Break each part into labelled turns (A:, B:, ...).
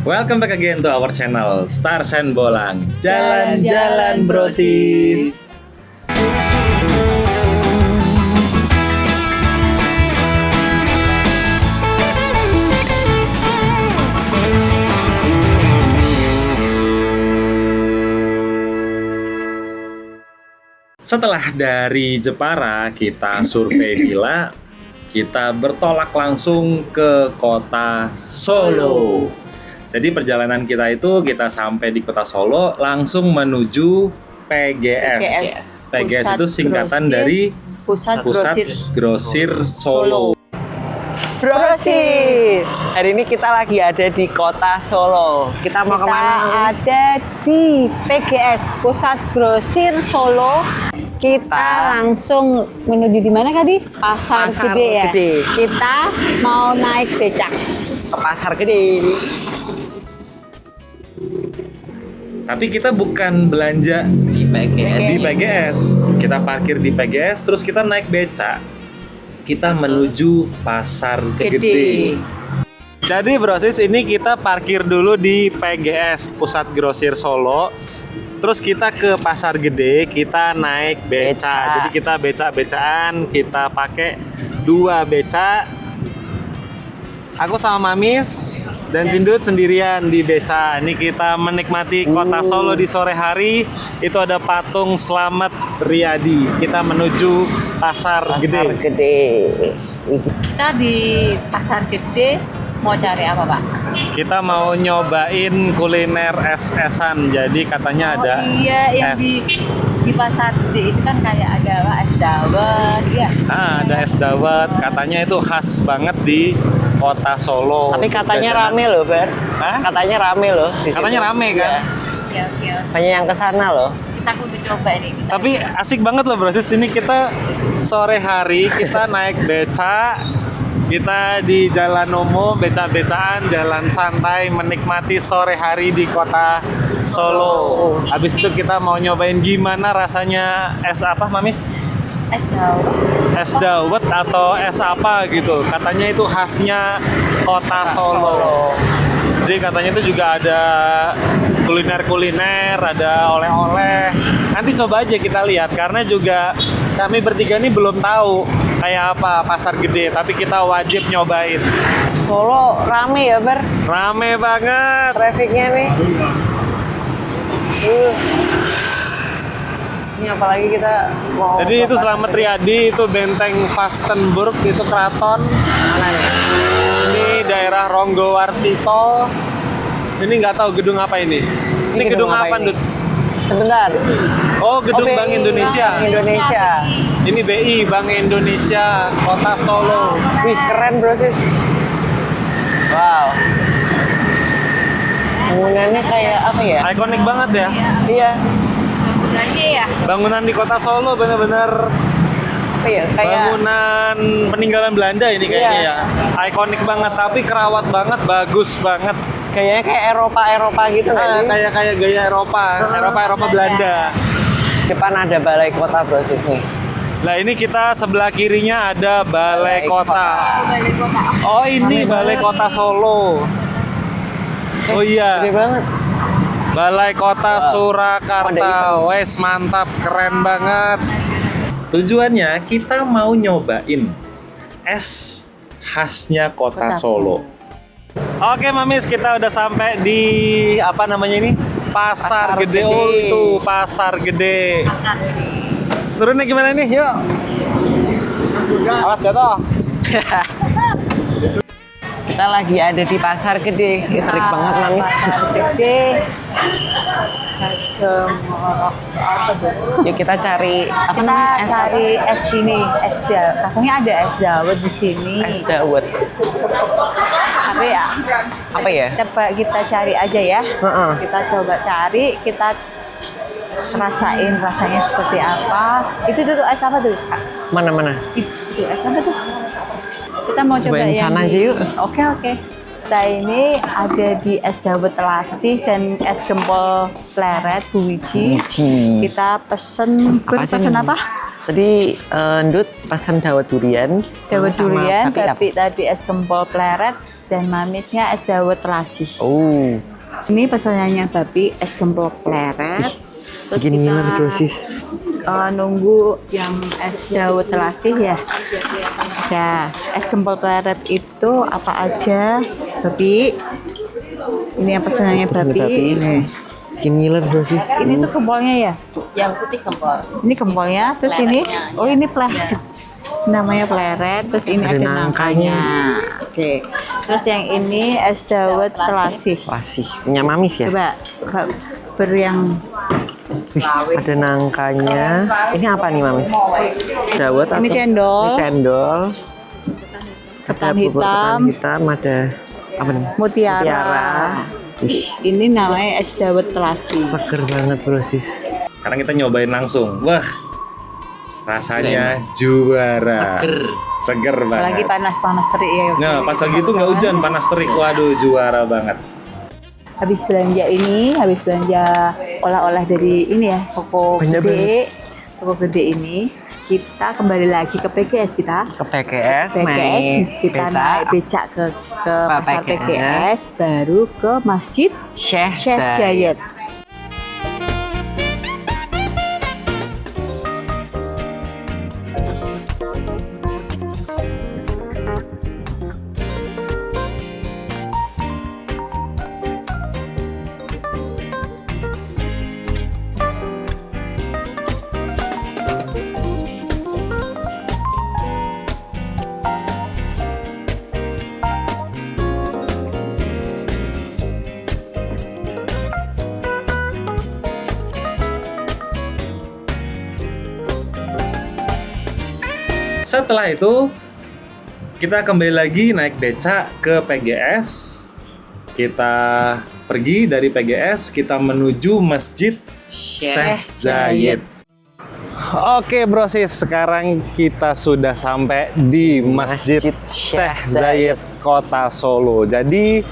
A: Welcome back again to our channel Stars and Bolang. Jalan-jalan brosis. Setelah dari Jepara kita survei villa, kita bertolak langsung ke kota Solo. Jadi perjalanan kita itu kita sampai di kota Solo langsung menuju PGS. PGS itu singkatan dari Pusat Grosir Solo.
B: Brosis. Hari ini kita lagi ada di kota Solo. Kita mau kemana?
C: Ada di PGS Pusat Grosir Solo. Kita langsung menuju di mana tadi? Pasar Gede ya. Kita mau naik becak
B: Ke Pasar Gede.
A: Tapi kita bukan belanja
B: Di PGS.
A: di PGS. Kita parkir di PGS terus kita naik becak. Kita menuju Pasar Gede. Jadi brosis ini kita parkir dulu di PGS Pusat Grosir Solo. Terus kita ke Pasar Gede, kita naik beca. Jadi kita becak-becaan, kita pakai 2 beca. Aku sama Mamis dan Cindut sendirian di beca. Ini kita menikmati kota Solo di sore hari. Itu ada patung Slamet Riyadi. Kita menuju Pasar Gede.
C: Kita di Pasar Gede mau cari apa, Pak?
A: Kita mau nyobain kuliner es-esan. Jadi katanya ada
C: Iya, yang
A: es.
C: di Pasar Gede itu kan kayak ada apa, es dawet, ya.
A: Ada es dawet. Katanya itu khas banget di kota Solo.
B: Tapi katanya
A: Jajanan.
B: rame loh, Ber.
A: Hah?
B: Katanya rame loh. di
A: Katanya
B: situ.
A: rame kan?
B: Iya.
C: Oke.
B: Banyak yang kesana loh.
C: Kita kudu coba nih.
A: Tapi asik banget loh brosis. Ini kita sore hari kita naik beca. Kita di jalan umum, beca-becaan, jalan santai, menikmati sore hari di kota Solo. Habis itu kita mau nyobain gimana rasanya es apa, Mamis?
C: es dawet.
A: Es dawet atau es apa gitu. Katanya itu khasnya kota Solo. Jadi katanya itu juga ada kuliner-kuliner, ada oleh-oleh. Nanti coba aja kita lihat karena juga kami bertiga ini belum tahu kayak apa Pasar Gede, tapi kita wajib nyobain.
B: Solo rame ya, Ber.
A: Rame banget.
B: Trafficnya nih. Ini apalagi kita mau.
A: Jadi itu Slamet Riyadi, itu Benteng Vastenburg, itu keraton.
B: Mana nih?
A: Ini daerah Ronggowarsito. Ini nggak tahu gedung apa ini. Ini gedung apa,
B: ini?
A: Dut?
B: Sebentar.
A: Oh, gedung
B: BI,
A: Bank Indonesia.
B: Indonesia.
A: Ini BI, Bank Indonesia, Kota Solo.
B: Wih, keren bro sis. Wow. Bangunannya kayak apa ya?
A: Ikonik banget ya.
B: Iya.
C: Bangunannya ya.
A: Bangunan di Kota Solo benar-benar
B: Apa ya? Kayak
A: bangunan peninggalan Belanda ini kayaknya
B: Iya.
A: ya. Ikonik banget, tapi kerawat banget, bagus banget.
B: kayaknya kayak Eropa gitu nggak sih?
A: Kayak gaya Eropa Belanda.
B: Depan ada balai kota bro sis nih.
A: Nah ini kita sebelah kirinya ada Balai Kota.
C: Balai kota.
A: Oh ini
B: Rame
A: Balai
B: banget.
A: Kota Solo. Oh iya.
B: Gede banget.
A: Balai Kota
B: Ada
A: Surakarta. Wes mantap, keren banget. Tujuannya kita mau nyobain es khasnya Kota Solo. Oke Mamis, kita udah sampai di apa namanya ini? Pasar
B: Pasar
A: Gede.
B: Gede.
A: Oh itu Pasar Gede.
C: Pasar Gede.
A: Turunnya gimana nih? Yuk. Awas jatuh.
B: Kita lagi ada di Pasar Gede. Terik banget Mamis.
C: Pasar Gede.
B: Yuk kita cari apa
C: Kita
B: namanya? Es apa?
C: cari es sini, es ya. Katanya ada es dawet di sini.
B: Es dawet.
C: Tapi ya,
B: Apa ya?
C: coba kita cari aja ya.
B: Heeh.
C: Kita coba cari, kita rasain rasanya seperti apa. Itu tuh es apa tuh?
B: Mana?
C: Itu es apa tuh? Kita mau coba
B: Cobain
C: yang
B: sana aja yuk.
C: Oke. Kita ini ada di es dawet telasi dan es gempol pleret Bu Wiji.
B: Wiji.
C: Kita pesen
B: Apa aja
C: pesen
B: nih?
C: apa?
B: Tadi Ndut pesan dawet durian.
C: Dawet
B: sama
C: durian,
B: babi apa?
C: babi tadi es gempol pleret, dan mamisnya es dawet terasi.
B: Oh,
C: Ini pesanannya babi es gempol pleret. Terus
B: bikin
C: kita
B: ngiler bro sis.
C: nunggu yang es dawet terasi ya. Ya, es gempol pleret itu apa aja? Babi. Ini yang pesanannya
B: Pesan
C: babi.
B: babi.
C: Nih.
B: Bikin ngiler bro sis.
C: Ini tuh gempolnya ya?
D: Yang putih gempol.
C: Ini gempolnya, terus ini, oh ini pleret. Namanya pleret, terus ini
B: Ada
C: ada
B: nangkanya.
C: nangkanya. Oke. Terus yang ini es dawet terasi.
B: Masih punya mamis ya.
C: Coba yang
B: Wih, ada nangkanya. Ini apa nih mamis? Dawet atau?
C: Ini cendol.
B: Ini cendol.
C: Ketan
B: Ada bubur
C: hitam.
B: ketan hitam. Ada apa nih?
C: Mutiara.
B: Wih,
C: Ini namanya es dawet terasi.
B: seger banget bro sis.
A: Sekarang kita nyobain langsung. Wah, rasanya juara. Seger banget.
C: Apalagi panas-panas terik ya.
A: Nah, pas lagi itu nggak hujan, panas terik. Waduh, juara banget.
C: Habis belanja olah-olah dari ini ya, toko
B: Banyak
C: gede. Toko gede ini, kita kembali lagi ke PGS kita.
B: Ke PGS,
C: PGS,
B: naik
C: kita naik becak ke pasar PGS, baru ke Masjid
B: Syekh
C: Syekh Zayed.
A: Setelah itu kita kembali lagi naik becak ke PGS. Kita pergi dari PGS, kita menuju Masjid Syekh Zayed. Oke brosis, sekarang kita sudah sampai di Masjid
B: Masjid
A: Syekh Zayed Kota Solo. Jadi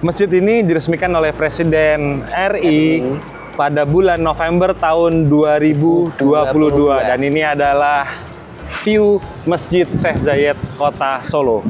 A: masjid ini diresmikan oleh Presiden RI pada bulan November tahun 2022 dan ini adalah view Masjid Syekh Zayed Kota Solo.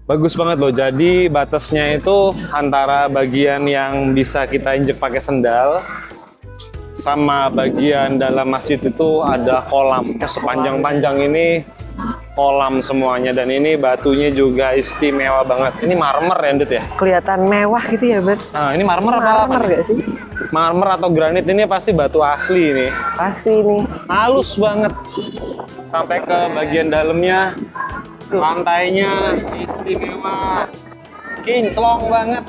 A: Bagus banget loh, jadi batasnya itu antara bagian yang bisa kita injek pakai sendal sama bagian dalam masjid itu ada kolam. Sepanjang-panjang ini kolam semuanya dan ini batunya juga istimewa banget. Ini marmer ya, Ndut ya?
B: Kelihatan mewah gitu ya, Bert?
A: Nah, ini marmer apa?
B: Marmer gak sih?
A: Marmer atau granit, ini pasti batu asli ini.
B: Pasti nih.
A: Halus banget. Sampai ke bagian dalamnya, lantainya istimewa. Kinclong banget.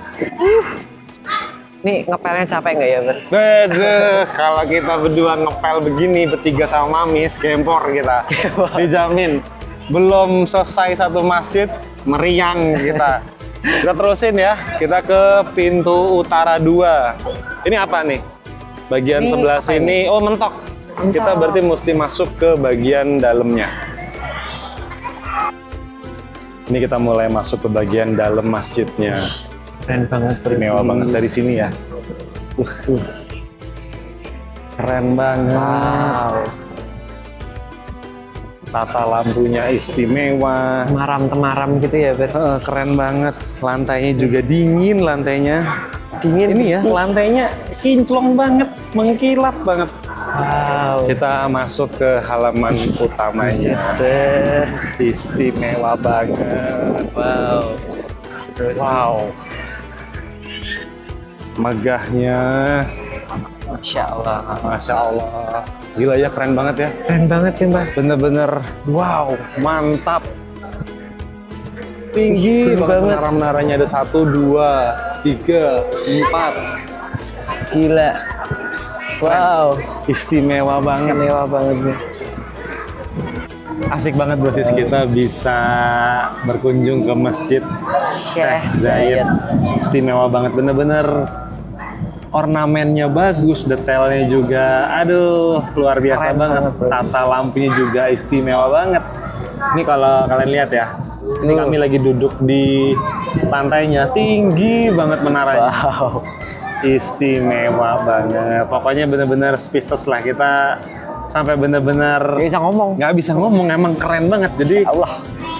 B: Nih ngepelnya capek nggak ya, Bert?
A: Bedeh, kalau kita berdua ngepel begini bertiga sama Mamis, gempor kita. Dijamin. Belum selesai satu masjid, meriang kita. Kita terusin ya, kita ke pintu utara 2. Ini apa nih? Bagian
B: Ini
A: sebelah
B: apa
A: sini, oh mentok. Kita berarti mesti masuk ke bagian dalamnya. Ini kita mulai masuk ke bagian dalam masjidnya.
B: Keren banget.
A: Istimewa banget dari sini ya. Keren banget.
B: Wow.
A: Tata lampunya istimewa.
B: Temaram-temaram gitu ya, Bert?
A: Keren banget. Lantainya juga dingin lantainya.
B: Dingin
A: Ini ya,
B: bersih.
A: lantainya kinclong banget, mengkilap banget.
B: Wow.
A: Kita masuk ke halaman utamanya. Istimewa banget.
B: Wow.
A: Wow. Megahnya.
B: Masya Allah.
A: Masya Allah. Gila ya, keren banget ya.
B: Keren banget ya, Mbak.
A: Bener-bener wow, mantap. Tinggi
B: Keren
A: banget.
B: banget.
A: Menara-menaranya ada 1, 2, 3, 4.
B: Gila. Wow,
A: Istimewa banget.
B: mewah banget nih.
A: Asik banget brosis kita bisa berkunjung ke Masjid Syekh Zayed. Istimewa banget, bener-bener ornamennya bagus, detailnya juga, aduh luar biasa
B: Keren
A: banget.
B: banget, bro.
A: Tata lampunya juga istimewa banget. Ini kalau kalian lihat ya, ini kami lagi duduk di pantainya, tinggi banget menaranya.
B: Wow.
A: Istimewa banget. Pokoknya bener-bener speechless lah kita, sampai bener-bener
B: Nggak bisa ngomong.
A: nggak bisa ngomong, emang keren banget. Jadi
B: Allah.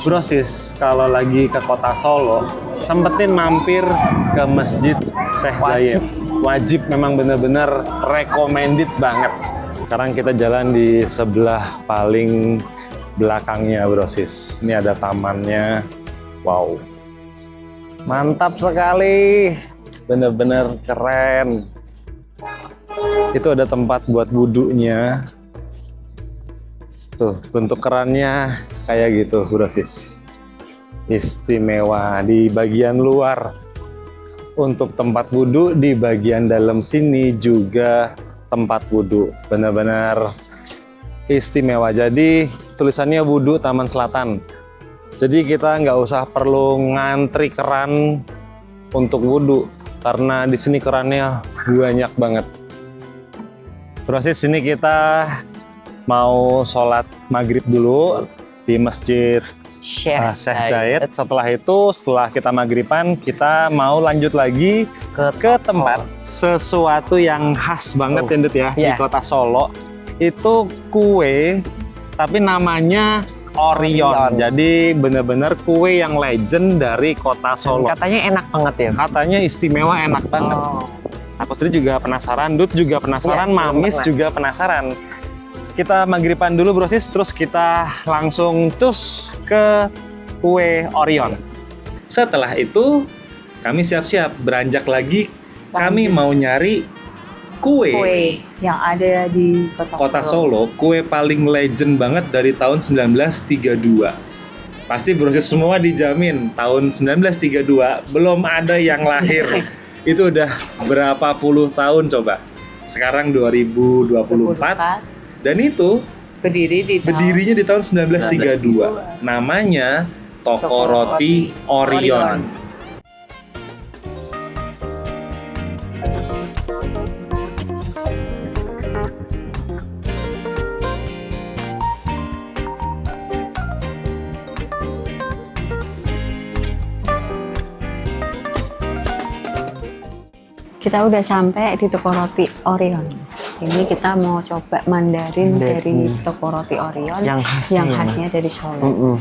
A: brosis kalau lagi ke kota Solo sempetin mampir ke Masjid Syekh Zayed. Wajib, memang bener-bener recommended banget. Sekarang kita jalan di sebelah paling belakangnya brosis. Ini ada tamannya. Wow, mantap sekali, bener-bener keren. Itu ada tempat buat wudhunya. Tuh, bentuk kerannya kayak gitu, brosis. Istimewa di bagian luar untuk tempat wudhu, di bagian dalam sini juga tempat wudhu. Benar-benar istimewa. Jadi tulisannya wudhu Taman Selatan. Jadi kita nggak usah perlu ngantri keran untuk wudhu karena di sini kerannya banyak banget. Proses ini kita mau sholat maghrib dulu di Masjid
B: Syekh
A: Syekh Zayed. Setelah kita maghriban, kita mau lanjut lagi ke tempat sesuatu yang khas banget ya, Ndut, ya, di
B: Iya.
A: kota Solo. Itu kue, tapi namanya Orion. Jadi bener-bener kue yang legend dari kota Solo.
B: Katanya enak banget ya.
A: Katanya istimewa, enak banget.
B: Oh.
A: Aku sendiri juga penasaran, Dut juga penasaran,
B: Iya,
A: Mamis
B: pernah.
A: juga penasaran. Kita maghriban dulu brosis, terus kita langsung cus ke kue Orion. Setelah itu kami siap-siap beranjak lagi. Kami mau nyari kue
C: yang ada di
A: kota Solo, kue paling legend banget dari tahun 1932. Pasti brosis semua dijamin tahun 1932 belum ada yang lahir. Itu udah berapa puluh tahun coba. Sekarang 2024. Dan itu berdirinya di tahun 1932. Namanya Toko Roti Orion.
C: Kita udah sampai di toko roti Orion. Ini kita mau coba Mandarin dari toko roti Orion
B: Yang khasnya,
C: dari Solo.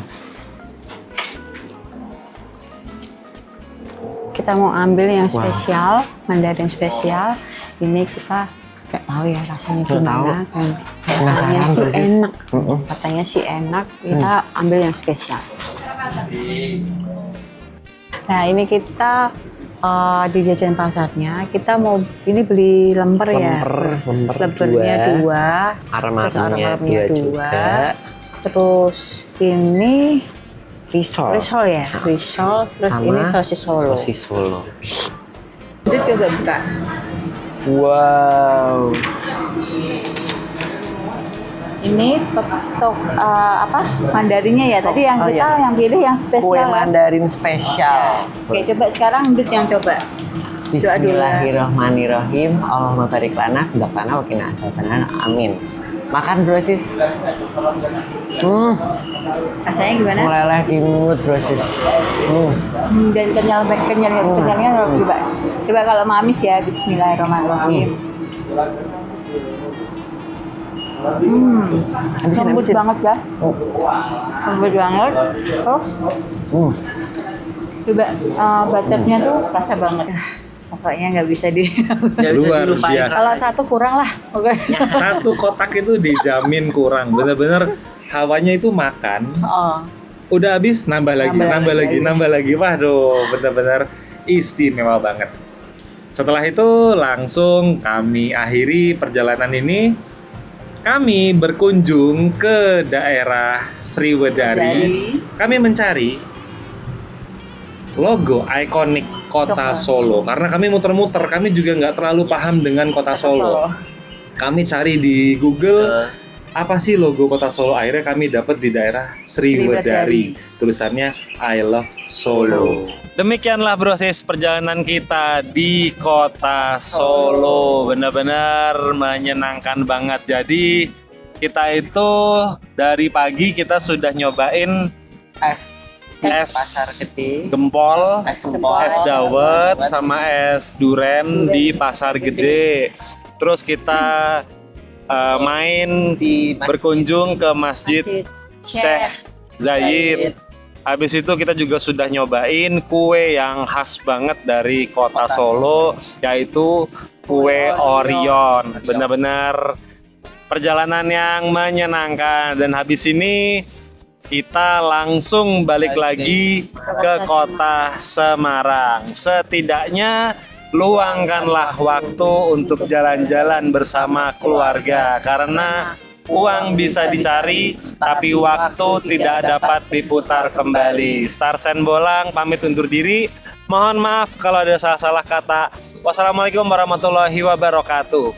C: Kita mau ambil yang spesial, Mandarin spesial. Ini kita nggak tahu ya rasanya gimana. Kan katanya sih enak. Katanya sih enak. Kita ambil yang spesial. Nah ini kita di jajan pasarnya kita mau ini beli lemper ya. Lempernya dua, terus arem-aremnya dua. Terus ini risol ya, risol. Terus
B: sama
C: ini sosis Solo.
B: Sosis Solo.
C: Itu coba buka.
B: Wow.
C: Ini apa? Mandarinnya ya. Tadi yang kita yang pilih yang spesial.
B: Kue Mandarin spesial.
C: Oke, coba sekarang Dut yang coba.
B: Bismillahirrahmanirrahim. Allahumma barik lana, fil lana wa qina azabannar. Amin. Makan brosis.
C: Rasanya gimana?
B: Meleleh di mulut brosis.
C: Dan kenyalnya coba. Coba kalau Mamis ya, Bismillahirrahmanirrahim. Lembut banget ya. Lembut banget. Tuh. Coba butternya tuh rasa banget. Pokoknya nggak bisa
A: Luar biasa.
C: Kalau satu kurang lah.
A: Satu kotak itu dijamin kurang. Bener-bener hawanya itu makan. Udah habis nambah lagi. Waduh, bener-bener istimewa banget. Setelah itu langsung kami akhiri perjalanan ini. Kami berkunjung ke daerah Sriwedari. Kami mencari logo ikonik kota Solo. Karena kami muter-muter, kami juga nggak terlalu paham dengan kota Solo. Kami cari di Google apa sih logo Kota Solo. Akhirnya kami dapat di daerah Sriwedari. Tulisannya I Love Solo. Demikianlah Brosis perjalanan kita di Kota Solo. Benar-benar menyenangkan banget. Jadi kita itu dari pagi kita sudah nyobain
B: Es Pasar Gede.
A: gempol,
B: Gempol.
A: es dawet, sama es duren di Pasar Gede. Terus kita main
B: Di masjid.
A: berkunjung ke Masjid Syekh Zayed. Habis itu kita juga sudah nyobain kue yang khas banget dari Kota Solo, yaitu kue Orion. Benar-benar perjalanan yang menyenangkan. Dan habis ini kita langsung balik lagi ke Kota Semarang. Setidaknya luangkanlah waktu untuk jalan-jalan bersama keluarga, karena uang bisa dicari tapi waktu tidak dapat diputar kembali. Starsen Bolang pamit undur diri. Mohon maaf kalau ada salah-salah kata. Wassalamualaikum warahmatullahi wabarakatuh.